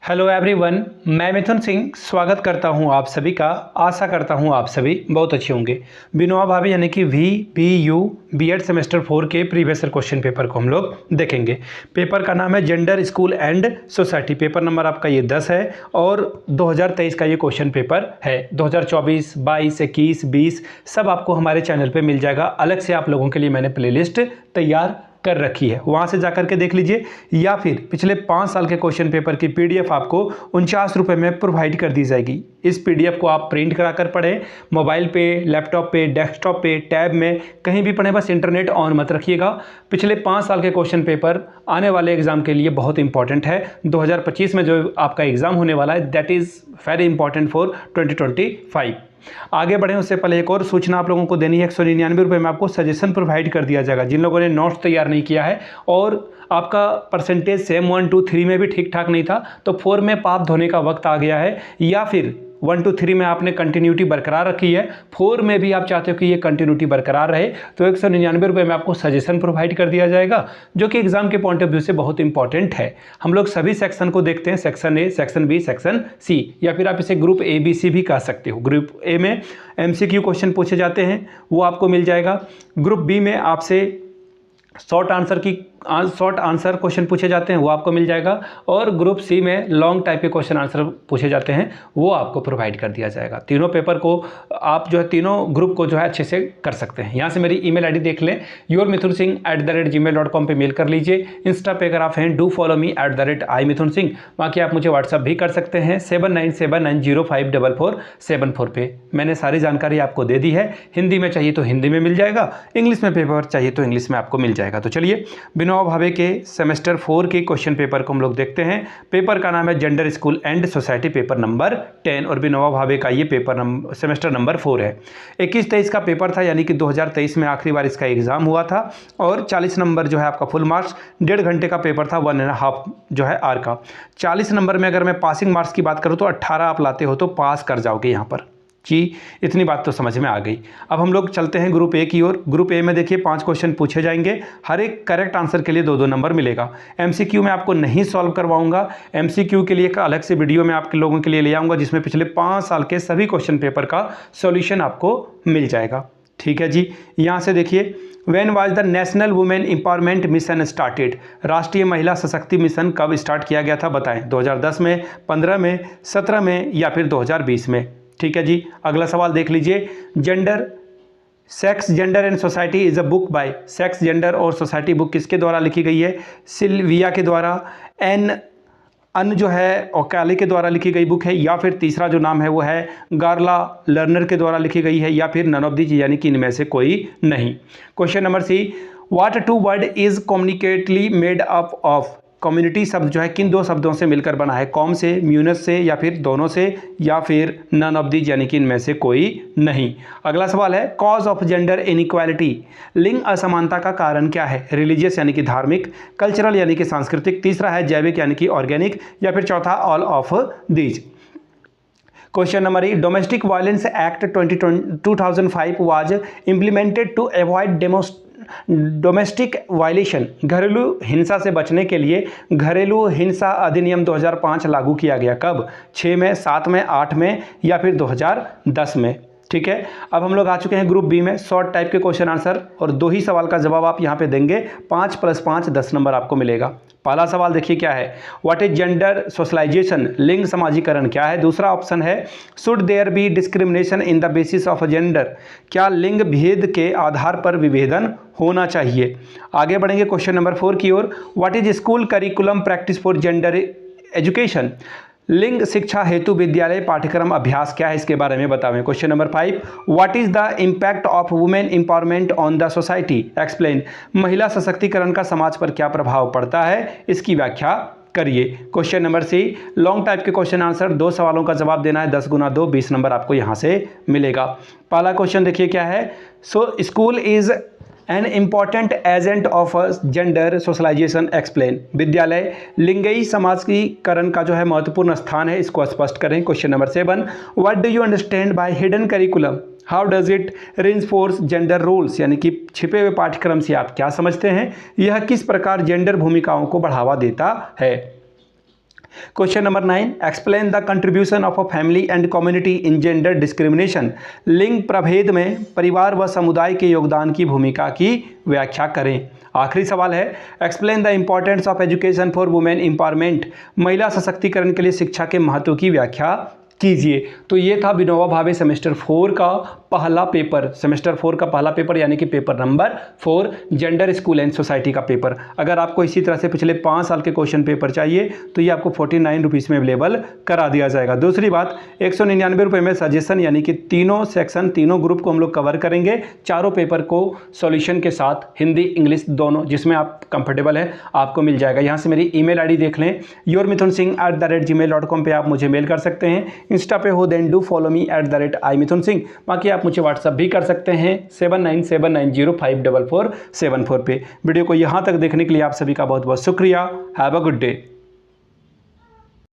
Hello everyone, मैं मिथुन सिंह स्वागत करता हूं आप सभी का। आशा करता हूं आप सभी बहुत अच्छे होंगे। विनोबा भावे यानी कि VPU बीएड सेमेस्टर 4 के प्रीवियस ईयर क्वेश्चन पेपर को हम लोग देखेंगे। पेपर का नाम है gender, school and society. Paper number आपका ये 10 है और 2023 का ये क्वेश्चन पेपर है। 2024, 22, 21, 20 सब आपको हमारे चैनल पर मिल जाएगा। अलग से आप लोगों के लिए मैंने प्लेलिस्ट तैयार कर रखी है, वहां से जाकर के देख लीजिए, या फिर पिछले 5 साल के क्वेश्चन पेपर की PDF आपको 49 रुपये में प्रोवाइड कर दी जाएगी। इस PDF को आप प्रिंट करा कर पढ़ें, मोबाइल पे, लैपटॉप पे, डेस्कटॉप पे, टैब में, कहीं भी पढ़ें, बस इंटरनेट ऑन मत रखिएगा। पिछले 5 साल के क्वेश्चन पेपर आने वाले एग्जाम के लिए बहुत इंपॉर्टेंट है। 2025 में जो आपका एग्जाम होने वाला है, that is very important for 2025। आगे बढ़ें उससे पहले एक और सूचना आप लोगों को देनी है। 199 रुपये में आपको सजेशन प्रोवाइड कर दिया जाएगा। जिन लोगों ने नोट्स तैयार नहीं किया है और आपका परसेंटेज सेम 1, 2, 3 में भी ठीक ठाक नहीं था, तो 4 में पाप धोने का वक्त आ गया है, या फिर 1, 2, 3 में आपने कंटिन्यूटी बरकरार रखी है, 4 में भी आप चाहते हो कि ये कंटिन्यूटी बरकरार रहे, तो 199 रुपये में आपको सजेशन प्रोवाइड कर दिया जाएगा, जो कि एग्जाम के पॉइंट ऑफ व्यू से बहुत इंपॉर्टेंट है। हम लोग सभी सेक्शन को देखते हैं, section A, section B, section C, या फिर आप इसे ग्रुप ABC भी कह सकते हो। ग्रुप ए में MCQ क्वेश्चन पूछे जाते हैं, वो आपको मिल जाएगा। ग्रुप बी में आपसे शॉर्ट आंसर क्वेश्चन पूछे जाते हैं, वो आपको मिल जाएगा। और ग्रुप सी में लॉन्ग टाइप के क्वेश्चन आंसर पूछे जाते हैं, वो आपको प्रोवाइड कर दिया जाएगा। तीनों पेपर को आप जो है, तीनों ग्रुप को जो है अच्छे से कर सकते हैं। यहाँ से मेरी ईमेल ID देख लें, yourmithunsingh@gmail.com पे मेल कर लीजिए। इंस्टा पे अगर आप हैं, डू फॉलो मी @iMithunSingh। बाकी आप मुझे व्हाट्सअप भी कर सकते हैं 7979054474 पे। मैंने सारी जानकारी आपको दे दी है। हिंदी में चाहिए तो हिंदी में मिल जाएगा, इंग्लिश में पेपर चाहिए तो इंग्लिश में आपको मिल जाएगा। तो चलिए विनोबा भावे के सेमेस्टर 4 के क्वेश्चन पेपर को हम लोग देखते हैं। पेपर का नाम है gender, school and society, paper number 10, और विनोबा भावे का ये पेपर सेमेस्टर नंबर 4 है। 21-23 का पेपर था, यानी कि 2023 में आखिरी बार इसका एग्जाम हुआ था, और 40 नंबर जो है आपका फुल मार्क्स, 1.5 घंटे का पेपर था, 1.5 जो है आर का। 40 नंबर में अगर मैं पासिंग मार्क्स की बात करूँ तो 18 आप लाते हो तो पास कर जाओगे यहाँ पर जी। इतनी बात तो समझ में आ गई। अब हम लोग चलते हैं ग्रुप ए की ओर। ग्रुप ए में देखिए 5 क्वेश्चन पूछे जाएंगे, हर एक करेक्ट आंसर के लिए 2-2 नंबर मिलेगा। MCQ में आपको नहीं सॉल्व करवाऊंगा, MCQ के लिए एक अलग से वीडियो में आपके लोगों के लिए ले आऊँगा, जिसमें पिछले 5 साल के सभी क्वेश्चन पेपर का सॉल्यूशन आपको मिल जाएगा। ठीक है जी। यहाँ से देखिए, When was the national women empowerment mission started? राष्ट्रीय महिला सशक्ति मिशन कब स्टार्ट किया गया था, बताएं। 2010 में, 15 में, 17 में, या फिर 2020 में? ठीक है जी। अगला सवाल देख लीजिए, sex, gender and society is a book by. Sex, gender और सोसाइटी बुक किसके द्वारा लिखी गई है? सिल्विया के द्वारा। अन जो है ओकाले के द्वारा लिखी गई बुक है, या फिर तीसरा जो नाम है वो है गार्ला लर्नर के द्वारा लिखी गई है, या फिर नन ऑफ दीज, यानी कि इनमें से कोई नहीं। Question number C, what 2 word is communicatively made up of? Community शब्द जो है किन 2 शब्दों से मिलकर बना है? कॉम से, म्यूनस से, या फिर दोनों से, या फिर नन ऑफ दीज, यानी कि इनमें से कोई नहीं। अगला सवाल है, कॉज ऑफ जेंडर इनइक्वालिटी, लिंग असमानता का कारण क्या है? रिलीजियस यानी कि धार्मिक, कल्चरल यानी कि सांस्कृतिक, तीसरा है जैविक यानी कि ऑर्गेनिक, या फिर चौथा all of these. Question number 8, domestic violence act 2005 was implemented to avoid domestic violation. घरेलू हिंसा से बचने के लिए घरेलू हिंसा अधिनियम 2005 लागू किया गया। कब? 6 में, 7 में, 8 में, या फिर 2010 में? ठीक है। अब हम लोग आ चुके हैं ग्रुप बी में। शॉर्ट टाइप के क्वेश्चन आंसर और 2 ही सवाल का जवाब आप यहाँ पे देंगे। 5 + 5 10 नंबर आपको मिलेगा। पहला सवाल देखिए क्या है, व्हाट इज जेंडर सोशलाइजेशन? लिंग समाजीकरण क्या है? दूसरा ऑप्शन है, should there be discrimination in the basis of gender? क्या लिंग भेद के आधार पर विभेदन होना चाहिए? आगे बढ़ेंगे क्वेश्चन नंबर 4 की ओर। What is school curriculum practice for gender education? लिंग शिक्षा हेतु विद्यालय पाठ्यक्रम अभ्यास क्या है, इसके बारे में बताएं। Question number 5, what is the impact of women empowerment on the society? Explain. महिला सशक्तिकरण का समाज पर क्या प्रभाव पड़ता है, इसकी व्याख्या करिए। Question number C, long type के क्वेश्चन आंसर, 2 सवालों का जवाब देना है। 10 × 2 20 नंबर आपको यहां से मिलेगा। पहला क्वेश्चन देखिए क्या है, so school is an important agent of gender socialisation, explain. विद्यालय लिंगई समाजीकरण का जो है महत्वपूर्ण स्थान है, इसको स्पष्ट करें। Question number 7, what do you understand by hidden curriculum? How does it reinforce gender roles? यानी कि छिपे हुए पाठ्यक्रम से आप क्या समझते हैं, यह किस प्रकार जेंडर भूमिकाओं को बढ़ावा देता है? Question number 9, explain the contribution of a family and community in gender discrimination. लिंग प्रभेद में परिवार व समुदाय के योगदान की भूमिका की व्याख्या करें। आखिरी सवाल है, explain the importance of education for women empowerment. महिला सशक्तिकरण के लिए शिक्षा के महत्व की व्याख्या कीजिए। तो ये था विनोबा भावे सेमेस्टर 4 का पहला पेपर, सेमेस्टर 4 का पहला पेपर यानी कि paper number 4 gender school and society का पेपर। अगर आपको इसी तरह से पिछले 5 साल के क्वेश्चन पेपर चाहिए तो ये आपको 49 रुपीज़ में अवेलेबल करा दिया जाएगा। दूसरी बात, 199 रुपये में सजेशन यानी कि तीनों सेक्शन, तीनों ग्रुप को हम लोग कवर करेंगे, चारों पेपर को सॉल्यूशन के साथ, हिंदी इंग्लिश दोनों, जिसमें आप कंफर्टेबल हैं आपको मिल जाएगा। यहाँ से मेरी ईमेल आईडी देख लें, yourmithunsingh@gmail.com पे आप मुझे मेल कर सकते हैं। इंस्टा पे हो then do follow me @imithunsingh। बाकी आप मुझे व्हाट्सअप भी कर सकते हैं 7979054474 पे। वीडियो को यहाँ तक देखने के लिए आप सभी का बहुत बहुत शुक्रिया। Have a good day.